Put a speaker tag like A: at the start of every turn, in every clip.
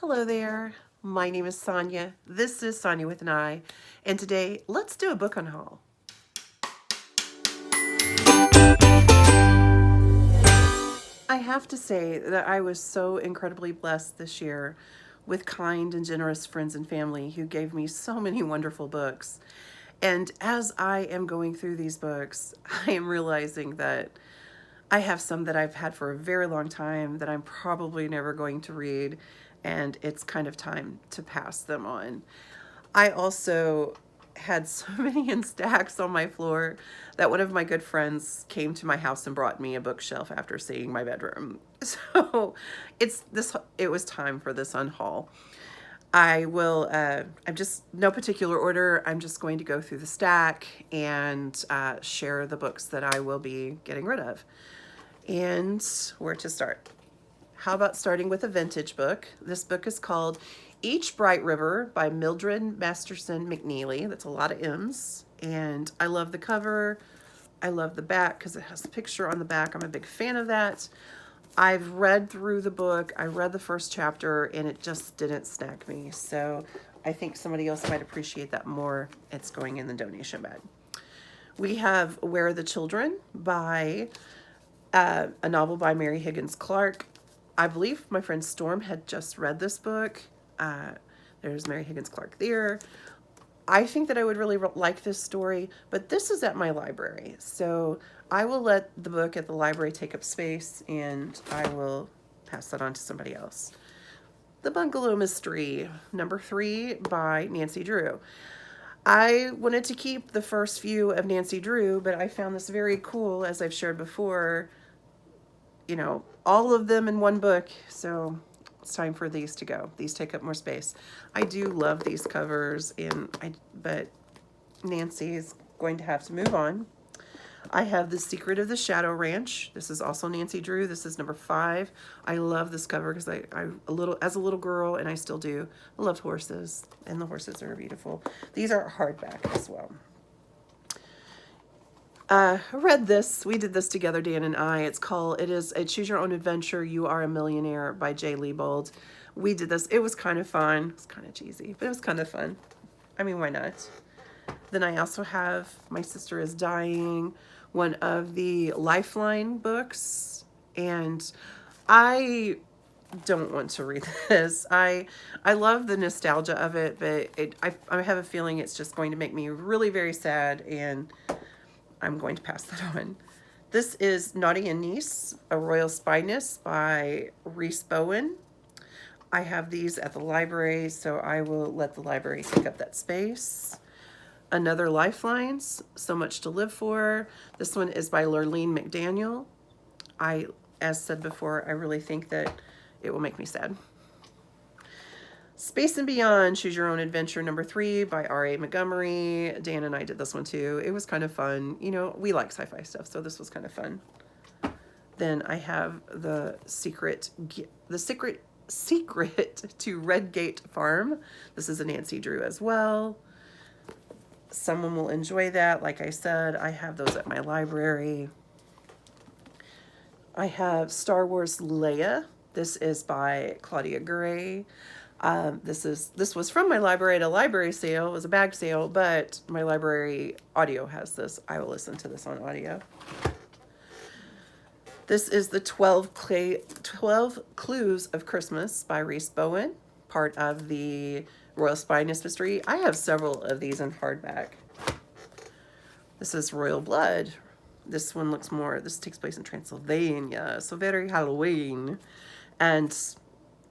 A: Hello there. My name is Sonia. This is Sonia with an I, and today let's do a book unhaul. I have to say that I was so incredibly blessed this year with kind and generous friends and family who gave me so many wonderful books. And as I am going through these books, I am realizing that I have some that I've had for a very long time that I'm probably never going to read, and it's kind of time to pass them on. I also had so many in stacks on my floor that one of my good friends came to my house and brought me a bookshelf after seeing my bedroom. So it was time for this unhaul. I'm just no particular order. I'm just going to go through the stack and share the books that I will be getting rid of. And where to start? How about starting with a vintage book? This book is called Each Bright River by Mildred Masterson McNeely. That's a lot of M's. And I love the cover. I love the back because it has a picture on the back. I'm a big fan of that. I've read through the book. I read the first chapter and it just didn't snag me. So I think somebody else might appreciate that more. It's going in the donation bag. We have Where Are the Children by a novel by Mary Higgins Clark. I believe my friend Storm had just read this book. There's Mary Higgins Clark there. I think that I would really like this story, but this is at my library. So I will let the book at the library take up space and I will pass that on to somebody else. The Bungalow Mystery, number 3 by Nancy Drew. I wanted to keep the first few of Nancy Drew, but I found this very cool, as I've shared before, all of them in one book. So it's time for these to go. These take up more space. I do love these covers, but Nancy's going to have to move on. I have The Secret of the Shadow Ranch. This is also Nancy Drew. This is number 5. I love this cover because as a little girl, and I still do, I loved horses, and the horses are beautiful. These are hardback as well. I read this. We did this together, Dan and I. It is a Choose Your Own Adventure, You Are a Millionaire by J. Leibold. We did this. It was kind of fun. It was kind of cheesy, but it was kind of fun. I mean, why not? Then I also have My Sister is Dying, one of the Lifeline books. And I don't want to read this. I love the nostalgia of it, but I have a feeling it's just going to make me really very sad, and I'm going to pass that on. This is Naughty and Niece, A Royal Spyness by Rhys Bowen. I have these at the library, so I will let the library take up that space. Another Lifelines, So Much to Live For. This one is by Lurleen McDaniel. As said before, I really think that it will make me sad. Space and Beyond, Choose Your Own Adventure, number 3 by R.A. Montgomery. Dan and I did this one too. It was kind of fun. We like sci-fi stuff, so this was kind of fun. Then I have The Secret to Redgate Farm. This is a Nancy Drew as well. Someone will enjoy that. Like I said, I have those at my library. I have Star Wars Leia. This is by Claudia Gray. This was from my library at a library sale. It was a bag sale, but my library audio has this. I will listen to this on audio. This is the 12 Clues of Christmas by Rhys Bowen, part of the Royal Spyness Mystery. I have several of these in hardback. This is Royal Blood. This one this takes place in Transylvania, so very Halloween. And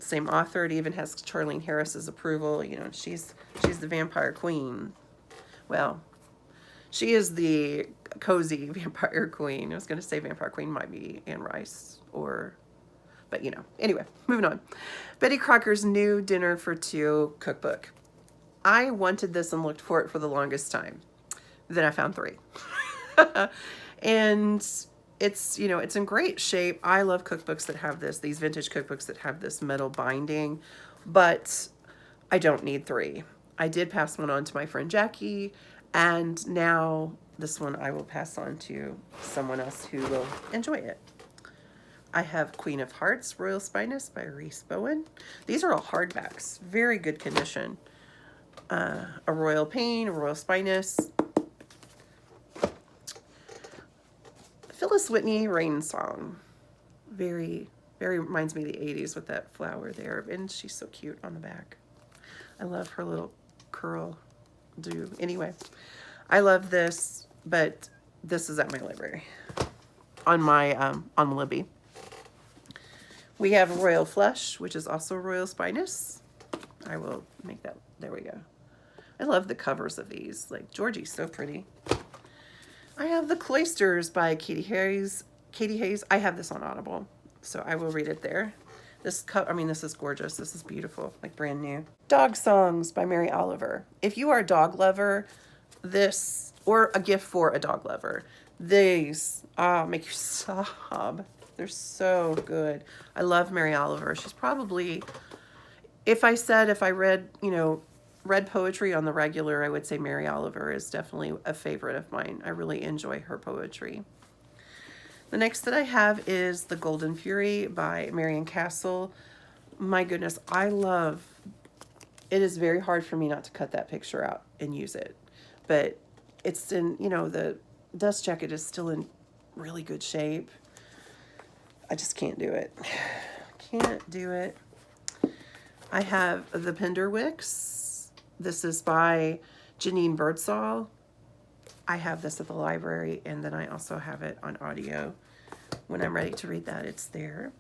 A: same author. It even has Charlene Harris's approval. She's the vampire queen. Well, she is the cozy vampire queen. I was going to say vampire queen might be Anne Rice, but anyway, moving on. Betty Crocker's New Dinner for Two cookbook. I wanted this and looked for it for the longest time. Then I found 3. And it's in great shape. I love cookbooks that have these vintage cookbooks that have this metal binding, but I don't need 3. I did pass one on to my friend Jackie, and now this one I will pass on to someone else who will enjoy it. I have Queen of Hearts, Royal Spinous by Reese Bowen. These are all hardbacks, very good condition. A Royal Pain, a Royal Spinous. Phyllis Whitney, Rain Song. Very reminds me of the 80s with that flower there. And she's so cute on the back. I love her little curl do. Anyway, I love this, but this is at my library on my on Libby. We have Royal Flush, which is also Royal Spinous. I will make that. There we go. I love the covers of these. Like, Georgie's so pretty. I have The Cloisters by Katie Hayes. I have this on Audible, so I will read it there. This is gorgeous. This is beautiful, like brand new. Dog Songs by Mary Oliver. If you are a dog lover, this, or a gift for a dog lover, these make you sob. They're so good. I love Mary Oliver. She's probably, if I read, read poetry on the regular, I would say Mary Oliver is definitely a favorite of mine. I really enjoy her poetry. The next that I have is The Golden Fury by Marian Castle. My goodness, it is very hard for me not to cut that picture out and use it. But it's in, the dust jacket is still in really good shape. I just can't do it. Can't do it. I have The Pinderwicks. This is by Janine Birdsall. I have this at the library, and then I also have it on audio. When I'm ready to read that, it's there.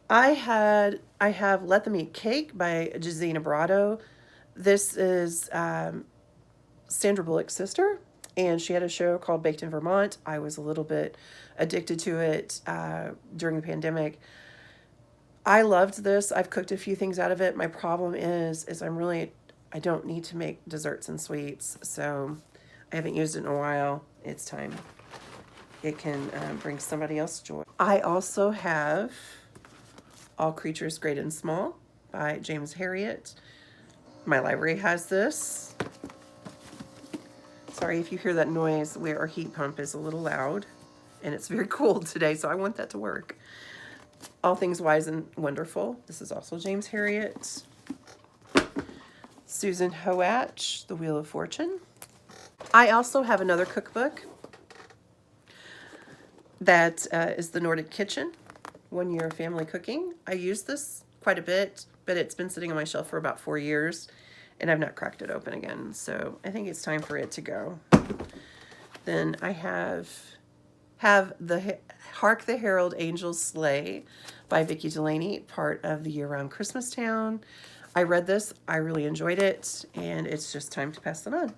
A: I have Let Them Eat Cake by Josina Brado. This is Sandra Bullock's sister, and she had a show called Baked in Vermont. I was a little bit addicted to it during the pandemic. I loved this. I've cooked a few things out of it. My problem is I don't need to make desserts and sweets, so I haven't used it in a while. It's time. It can bring somebody else joy. I also have All Creatures Great and Small by James Herriot. My library has this. Sorry if you hear that noise where our heat pump is a little loud, and it's very cold today, so I want that to work. All Things Wise and Wonderful. This is also James Herriot. Susan Hoatch, The Wheel of Fortune. I also have another cookbook that is The Nordic Kitchen, 1 Year of Family Cooking. I use this quite a bit, but it's been sitting on my shelf for about 4 years, and I've not cracked it open again, so I think it's time for it to go. Then I have the Hark the Herald Angels Slay by Vicki Delaney, part of the Year-Round Christmas Town. I read this, I really enjoyed it, and it's just time to pass it on.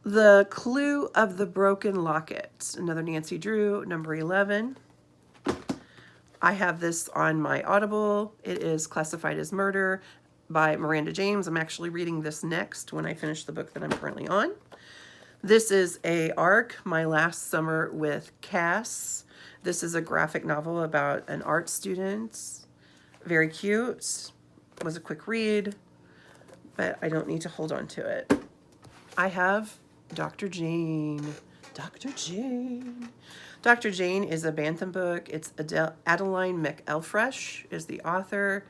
A: The Clue of the Broken Locket, another Nancy Drew, number 11. I have this on my Audible. It is Classified as Murder by Miranda James. I'm actually reading this next when I finish the book that I'm currently on. This is a ARC, My Last Summer with Cass. This is a graphic novel about an art student. Very cute. Was a quick read, but I don't need to hold on to it. I have Dr. Jane. Dr. Jane. Dr. Jane is a Bantam book. It's Adeline McElfresh is the author.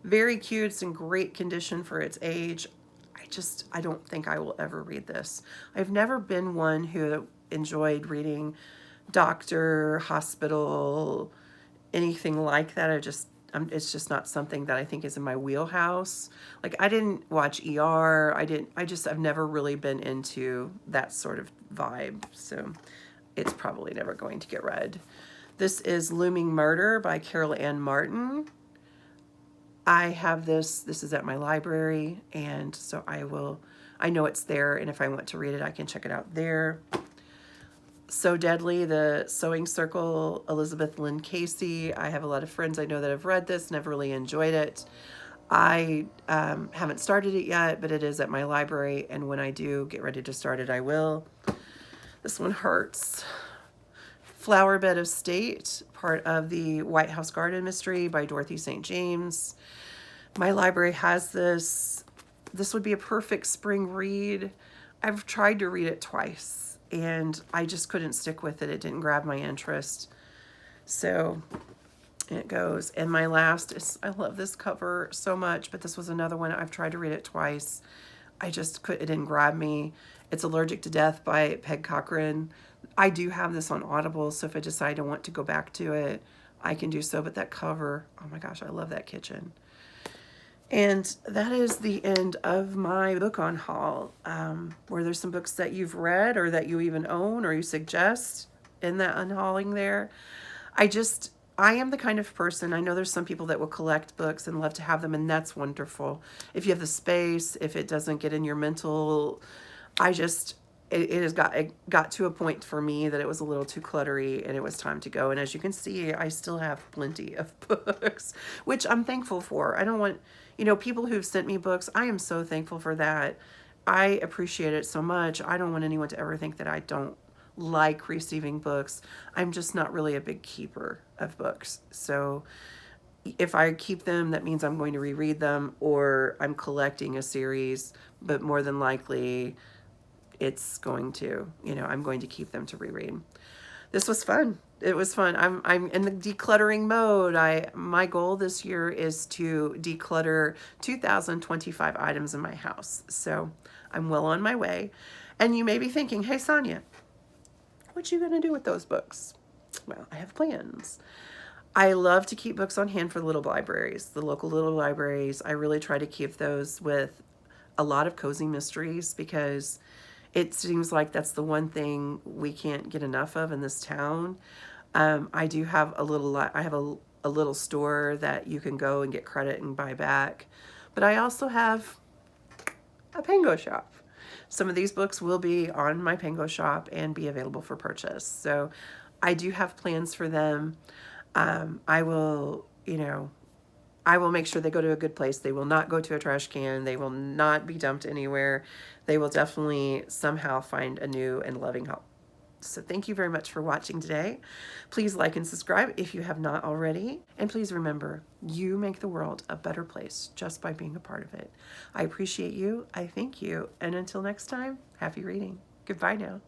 A: Very cute. It's in great condition for its age. I don't think I will ever read this. I've never been one who enjoyed reading doctor, hospital, anything like that. It's just not something that I think is in my wheelhouse. Like, I didn't watch ER. I've never really been into that sort of vibe. So it's probably never going to get read. This is Looming Murder by Carol Ann Martin. I have this. This is at my library, and so I know it's there, and if I want to read it, I can check it out there. So Deadly, The Sewing Circle, Elizabeth Lynn Casey. I have a lot of friends I know that have read this and have really enjoyed it. I haven't started it yet, but it is at my library, and when I do get ready to start it, I will. This one hurts. Flower Bed of State, part of the White House Garden Mystery by Dorothy St. James. My library has this. This would be a perfect spring read. I've tried to read it twice, and I just couldn't stick with it. It didn't grab my interest. So it goes. And my last is, I love this cover so much, but this was another one. I've tried to read it twice. I just it didn't grab me. It's Allergic to Death by Peg Cochran. I do have this on Audible, so if I decide I want to go back to it, I can do so. But that cover, oh my gosh, I love that kitchen. And that is the end of my book on haul. Were there some books that you've read or that you even own or you suggest in that unhauling there? I am the kind of person, I know there's some people that will collect books and love to have them, and that's wonderful. If you have the space, if it doesn't get in your mental, it got to a point for me that it was a little too cluttery and it was time to go. And as you can see, I still have plenty of books, which I'm thankful for. I don't want, people who've sent me books, I am so thankful for that. I appreciate it so much. I don't want anyone to ever think that I don't like receiving books. I'm just not really a big keeper of books. So if I keep them, that means I'm going to reread them, or I'm collecting a series, but more than likely it's going to, I'm going to keep them to reread. This was fun. It was fun. I'm in the decluttering mode. My goal this year is to declutter 2,025 items in my house. So I'm well on my way. And you may be thinking, hey, Sonia, what you gonna do with those books? Well, I have plans. I love to keep books on hand for little libraries, the local little libraries. I really try to keep those with a lot of cozy mysteries, because it seems like that's the one thing we can't get enough of in this town. I do have I have a little store that you can go and get credit and buy back, but I also have a Pango shop. Some of these books will be on my Pango shop and be available for purchase. So I do have plans for them. I will make sure they go to a good place. They will not go to a trash can. They will not be dumped anywhere. They will definitely somehow find a new and loving home. So thank you very much for watching today. Please like and subscribe if you have not already. And please remember, you make the world a better place just by being a part of it. I appreciate you. I thank you. And until next time, happy reading. Goodbye now.